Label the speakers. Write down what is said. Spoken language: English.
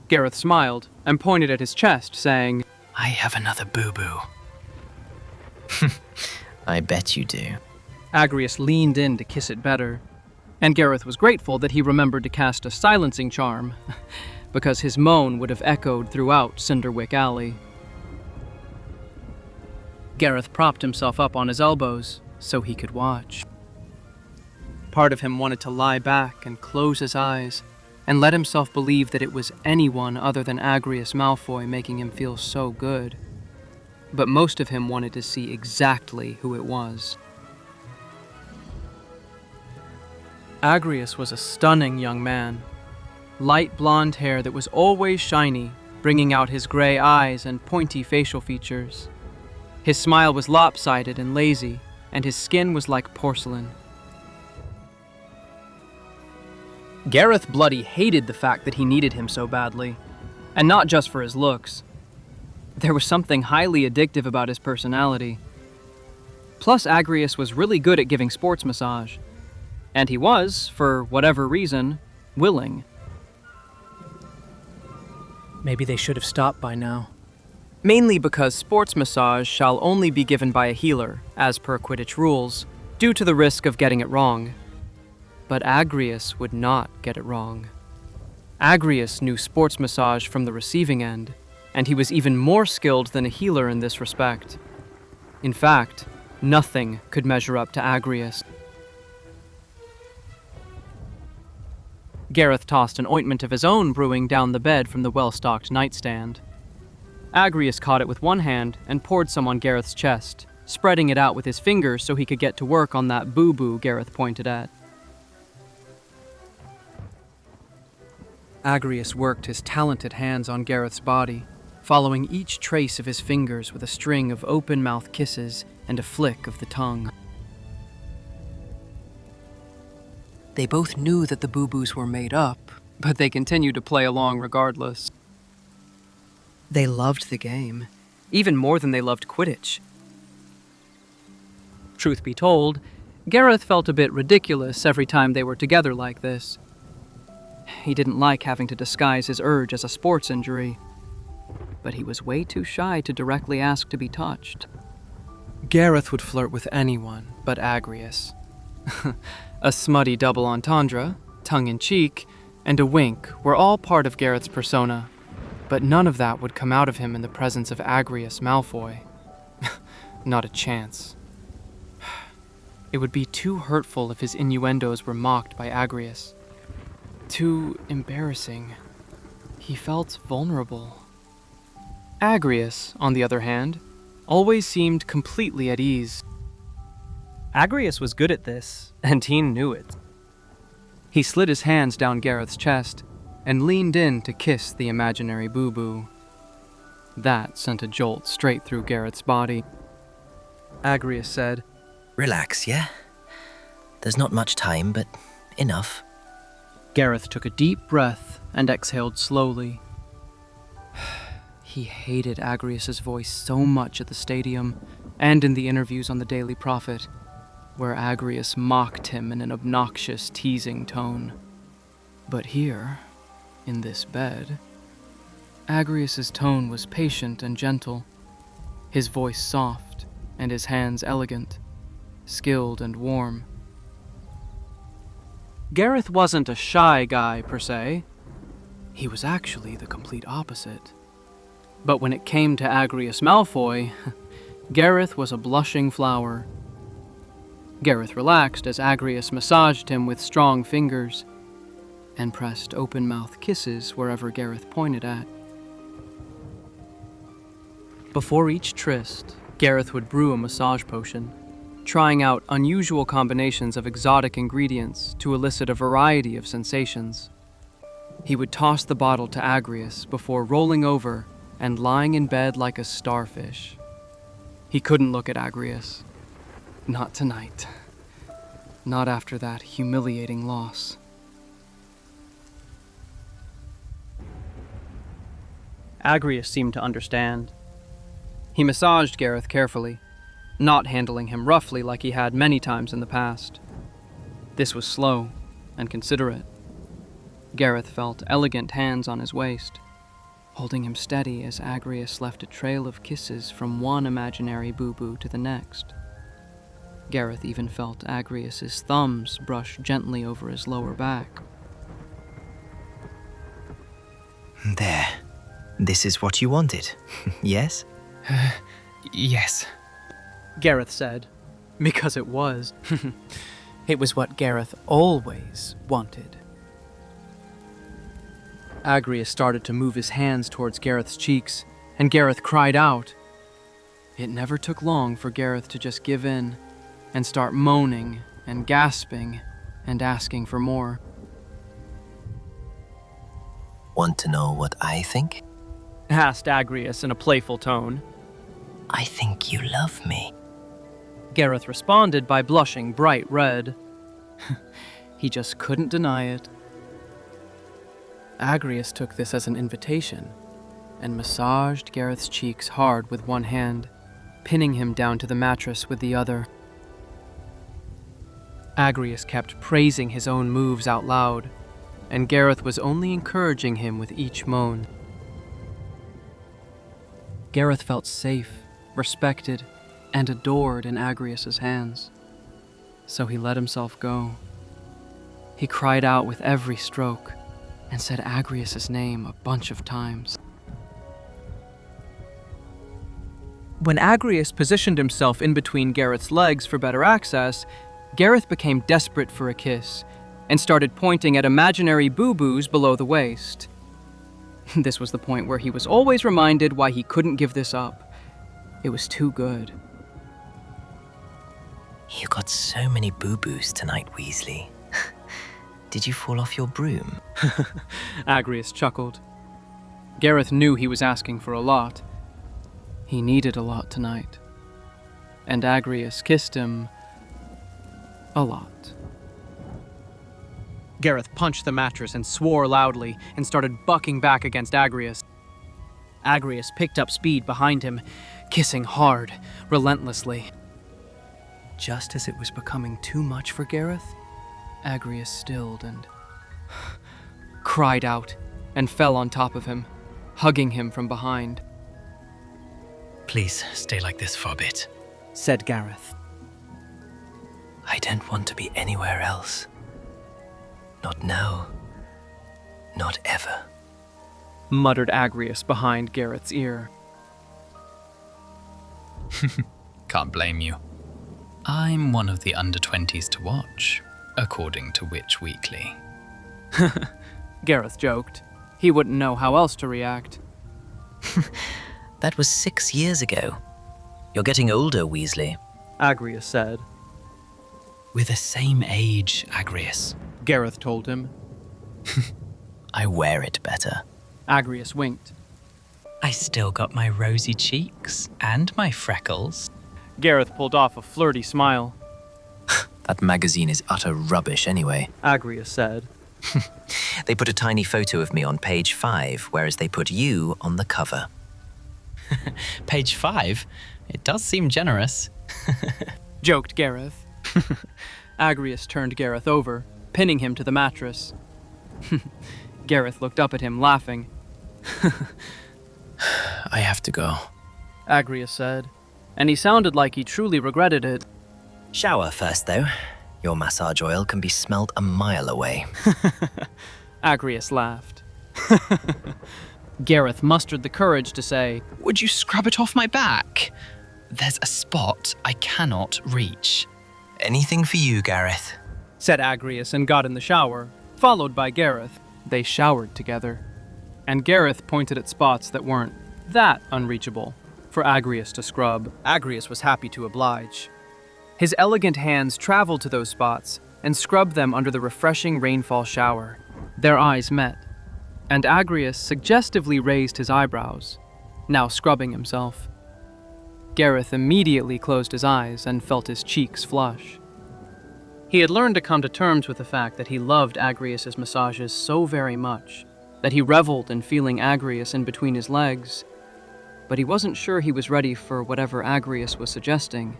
Speaker 1: Gareth smiled and pointed at his chest, saying,
Speaker 2: I have another boo-boo. I bet you do.
Speaker 1: Agrius leaned in to kiss it better, and Gareth was grateful that he remembered to cast a silencing charm, because his moan would have echoed throughout Cinderwick Alley. Gareth propped himself up on his elbows so he could watch. Part of him wanted to lie back and close his eyes and let himself believe that it was anyone other than Agrius Malfoy making him feel so good. But most of him wanted to see exactly who it was. Agrius was a stunning young man. Light blonde hair that was always shiny, bringing out his gray eyes and pointy facial features. His smile was lopsided and lazy, and his skin was like porcelain. Gareth bloody hated the fact that he needed him so badly, and not just for his looks. There was something highly addictive about his personality. Plus, Agrius was really good at giving sports massage, and he was, for whatever reason, willing. Maybe they should have stopped by now. Mainly because sports massage shall only be given by a healer, as per Quidditch rules, due to the risk of getting it wrong. But Agrius would not get it wrong. Agrius knew sports massage from the receiving end, and he was even more skilled than a healer in this respect. In fact, nothing could measure up to Agrius. Gareth tossed an ointment of his own brewing down the bed from the well-stocked nightstand. Agrius caught it with one hand and poured some on Gareth's chest, spreading it out with his fingers so he could get to work on that boo-boo Gareth pointed at. Agrius worked his talented hands on Gareth's body, following each trace of his fingers with a string of open-mouth kisses and a flick of the tongue. They both knew that the boo-boos were made up, but they continued to play along regardless. They loved the game, even more than they loved Quidditch. Truth be told, Gareth felt a bit ridiculous every time they were together like this. He didn't like having to disguise his urge as a sports injury, but he was way too shy to directly ask to be touched. Gareth would flirt with anyone but Agrius. A smutty double entendre, tongue-in-cheek, and a wink were all part of Gareth's persona, but none of that would come out of him in the presence of Agrius Malfoy. Not a chance. It would be too hurtful if his innuendos were mocked by Agrius. Too embarrassing. He felt vulnerable. Agrius, on the other hand, always seemed completely at ease. Agrius was good at this, and he knew it. He slid his hands down Gareth's chest and leaned in to kiss the imaginary boo-boo. That sent a jolt straight through Gareth's body. Agrius said,
Speaker 2: Relax, yeah? There's not much time, but enough.
Speaker 1: Gareth took a deep breath and exhaled slowly. He hated Agrius's voice so much at the stadium and in the interviews on the Daily Prophet, where Agrius mocked him in an obnoxious, teasing tone. But here, in this bed, Agrius's tone was patient and gentle, his voice soft and his hands elegant, skilled and warm. Gareth wasn't a shy guy, per se. He was actually the complete opposite. But when it came to Agrius Malfoy, Gareth was a blushing flower. Gareth relaxed as Agrius massaged him with strong fingers and pressed open-mouth kisses wherever Gareth pointed at. Before each tryst, Gareth would brew a massage potion, trying out unusual combinations of exotic ingredients to elicit a variety of sensations. He would toss the bottle to Agrius before rolling over and lying in bed like a starfish. He couldn't look at Agrius. Not tonight. Not after that humiliating loss. Agrius seemed to understand. He massaged Gareth carefully, not handling him roughly like he had many times in the past. This was slow and considerate. Gareth felt elegant hands on his waist, holding him steady as Agrius left a trail of kisses from one imaginary boo-boo to the next. Gareth even felt Agrius's thumbs brush gently over his lower back.
Speaker 2: There. This is what you wanted, yes?
Speaker 3: Yes.
Speaker 1: Gareth said, because it was. It was what Gareth always wanted. Agrius started to move his hands towards Gareth's cheeks, and Gareth cried out. It never took long for Gareth to just give in and start moaning and gasping and asking for more.
Speaker 2: Want to know what I think?
Speaker 1: Asked Agrius in a playful tone.
Speaker 2: I think you love me.
Speaker 1: Gareth responded by blushing bright red. He just couldn't deny it. Agrius took this as an invitation and massaged Gareth's cheeks hard with one hand, pinning him down to the mattress with the other. Agrius kept praising his own moves out loud, and Gareth was only encouraging him with each moan. Gareth felt safe, respected, and adored in Agrius's hands, so he let himself go. He cried out with every stroke and said Agrius's name a bunch of times. When Agrius positioned himself in between Gareth's legs for better access, Gareth became desperate for a kiss and started pointing at imaginary boo-boos below the waist. This was the point where he was always reminded why he couldn't give this up. It was too good.
Speaker 2: You got so many boo-boos tonight, Weasley. Did you fall off your broom?
Speaker 1: Agrius chuckled. Gareth knew he was asking for a lot. He needed a lot tonight. And Agrius kissed him a lot. Gareth punched the mattress and swore loudly and started bucking back against Agrius. Agrius picked up speed behind him, kissing hard, relentlessly. Just as it was becoming too much for Gareth, Agrius stilled and cried out and fell on top of him, hugging him from behind.
Speaker 3: Please stay like this for a bit,
Speaker 1: said Gareth.
Speaker 2: I don't want to be anywhere else. Not now. Not ever.
Speaker 1: Muttered Agrius behind Gareth's ear.
Speaker 3: Can't blame you. I'm one of the under-20s to watch, according to Witch Weekly.
Speaker 1: Gareth joked. He wouldn't know how else to react.
Speaker 2: That was 6 years ago. You're getting older, Weasley.
Speaker 1: Agrius said.
Speaker 3: We're the same age, Agrius.
Speaker 1: Gareth told him.
Speaker 2: I wear it better.
Speaker 1: Agrius winked.
Speaker 3: I still got my rosy cheeks and my freckles.
Speaker 1: Gareth pulled off a flirty smile.
Speaker 2: That magazine is utter rubbish anyway.
Speaker 1: Agrius said.
Speaker 2: They put a tiny photo of me on page 5, whereas they put you on the cover.
Speaker 3: Page 5? It does seem generous.
Speaker 1: Joked Gareth. Agrius turned Gareth over, pinning him to the mattress. Gareth looked up at him, laughing.
Speaker 2: I have to go.
Speaker 1: Agrius said, and he sounded like he truly regretted it.
Speaker 2: Shower first, though. Your massage oil can be smelled a mile away.
Speaker 1: Agrius laughed. Gareth mustered the courage to say,
Speaker 3: Would you scrub it off my back? There's a spot I cannot reach.
Speaker 2: Anything for you, Gareth.
Speaker 1: Said Agrius and got in the shower, followed by Gareth. They showered together, and Gareth pointed at spots that weren't that unreachable for Agrius to scrub. Agrius was happy to oblige. His elegant hands traveled to those spots and scrubbed them under the refreshing rainfall shower. Their eyes met, and Agrius suggestively raised his eyebrows, now scrubbing himself. Gareth immediately closed his eyes and felt his cheeks flush. He had learned to come to terms with the fact that he loved Agrius's massages so very much, that he reveled in feeling Agrius in between his legs, but he wasn't sure he was ready for whatever Agrius was suggesting.